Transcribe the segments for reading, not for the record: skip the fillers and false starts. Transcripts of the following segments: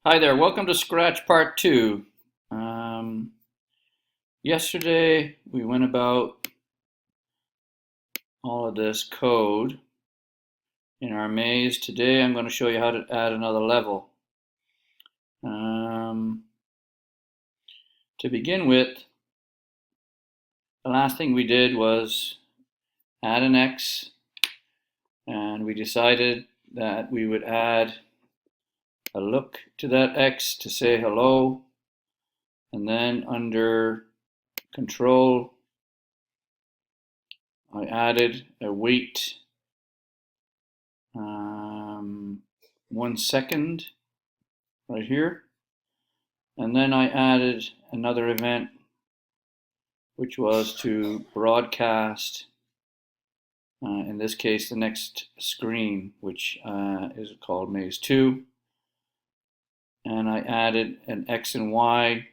Hi there, welcome to Scratch Part 2. Yesterday we went about all of this code in our maze. Today I'm going to show you how to add another level. To begin with, the last thing we did was add an X, and we decided that we would add a look to that X to say hello, and then under control I added a wait 1 second right here, and then I added another event which was to broadcast in this case the next screen, which is called Maze 2, and I added an X and Y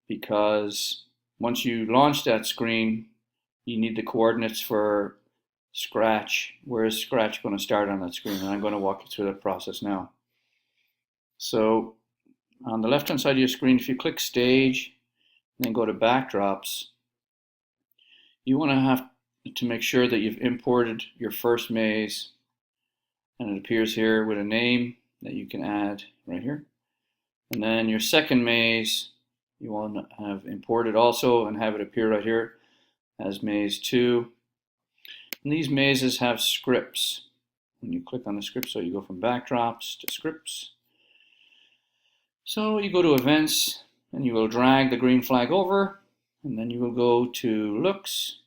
because once you launch that screen you need the coordinates for Scratch. Where is Scratch going to start on that screen? And I'm going to walk you through that process now. So on the left hand side of your screen, if you click Stage and then go to Backdrops, you want to have to make sure that you've imported your first maze, and it appears here with a name that you can add right here. And then your second maze you want to have imported also and have it appear right here as Maze 2. And these mazes have scripts. When you click on the script, so you go from backdrops to scripts. So you go to events and you will drag the green flag over, and then you will go to looks,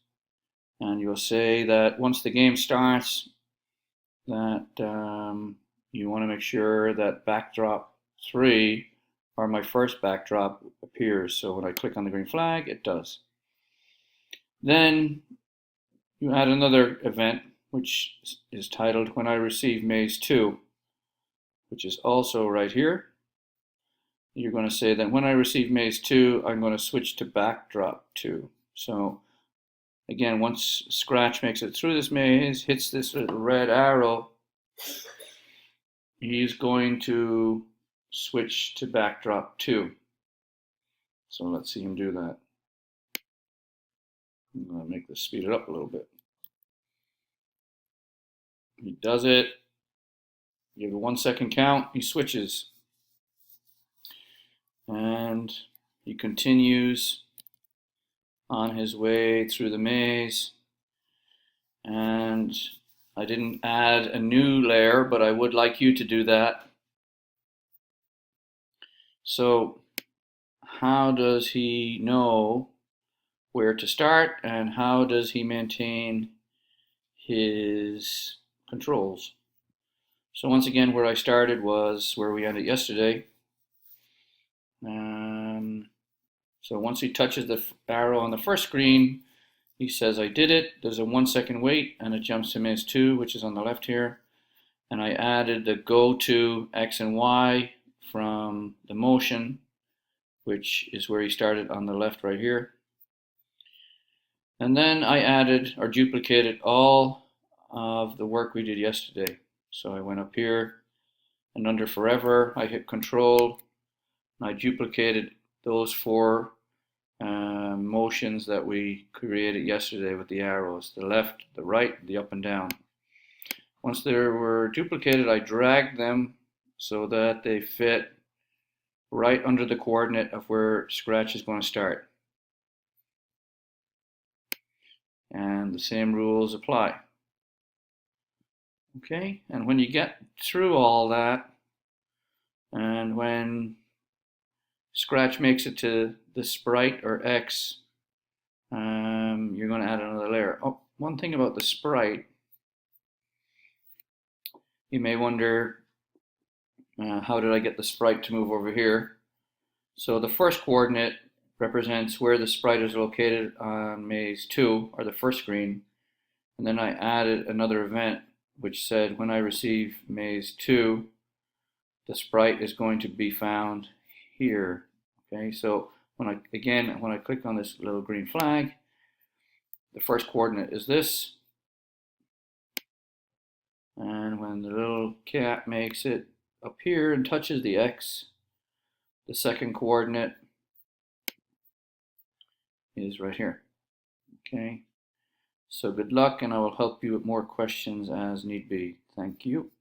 and you'll say that once the game starts that you want to make sure that backdrop 3 or my first backdrop appears. So when I click on the green flag, it does. Then you add another event which is titled When I Receive Maze 2, which is also right here. You're going to say that when I receive Maze 2, I'm going to switch to backdrop 2. So again, once Scratch makes it through this maze, hits this little red arrow, he's going to switch to backdrop 2. So let's see him do that. I'm going to make this speed it up a little bit. He does it. Give a 1 second count. He switches. And he continues on his way through the maze. And I didn't add a new layer, but I would like you to do that. So how does he know where to start, and how does he maintain his controls? So once again, where I started was where we ended yesterday. So once he touches the arrow on the first screen, he says I did it. There's a 1 second wait, and it jumps to Maze 2, which is on the left here. And I added the go to X and Y from the motion, which is where he started on the left right here. And then I added or duplicated all of the work we did yesterday. So I went up here, and under forever I hit control, and I duplicated those 4 motions that we created yesterday with the arrows, the left, the right, the up and down. Once they were duplicated, I dragged them so that they fit right under the coordinate of where Scratch is going to start. And the same rules apply. Okay, and when you get through all that, and when Scratch makes it to the sprite or X, you're going to add another layer. Oh, one thing about the sprite, you may wonder, how did I get the sprite to move over here? So the first coordinate represents where the sprite is located on Maze 2, or the first screen, and then I added another event which said when I receive Maze 2, the sprite is going to be found here. Okay, so when I click on this little green flag, the first coordinate is this, and when the little cat makes it up here and touches the X, the second coordinate is right here. Okay, so good luck, and I will help you with more questions as need be. Thank you.